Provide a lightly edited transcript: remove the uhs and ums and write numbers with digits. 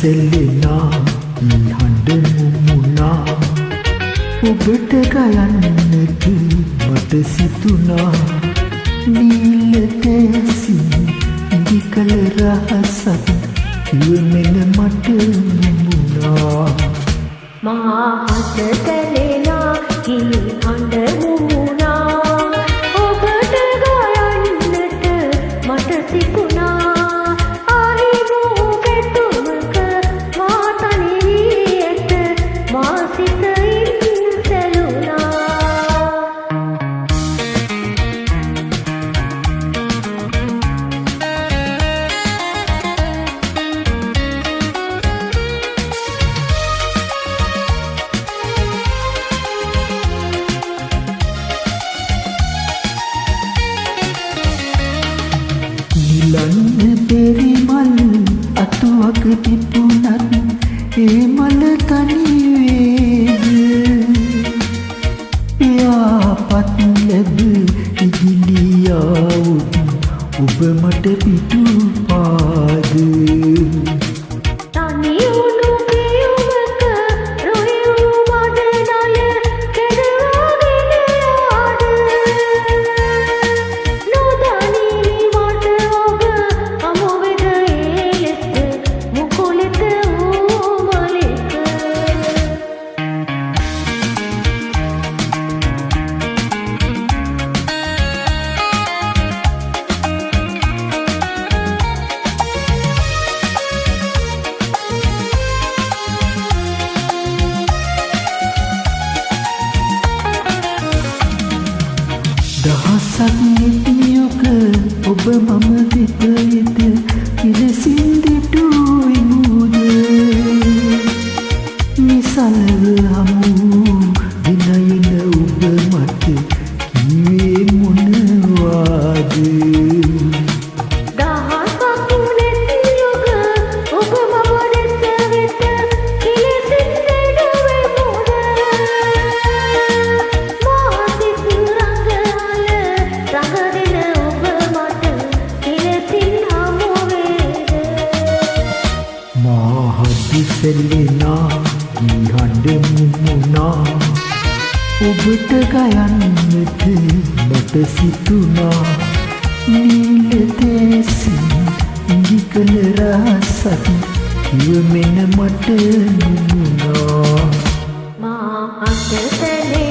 සෙල්ලෙනා හඬ මුමුණා ඔබට ගයන්නට මට සිතුනා නීලතෙසින් ඉදිකල රහසක් ඉවමෙන මට මුමුණා මහා හත සැලෙනා කිලි හඬ මුමුණා ඔබට ගයන්නට මට සිතුනා නිලන්න බැරි මල් අතුවක තිබුණත් ඒ මල තනි වේද එයාපත් ලැබ ඉදිලියාවුත් ඔබ මට පිටුපාද දහසක් නිතියක ඔබ මම විපරිත ඉලසින් දිටුයි මුද නිසලව හමු දිනයින ඔබ මට කිවේ මොනවාද සෙල්ලෙනා හඬ මුමුණා ඔබට ගයන්නට මට සිතුනා නීලතෙසින් ඉදිකල රහසක් ඉවමෙන මට මුමුණා මා අත සැලේ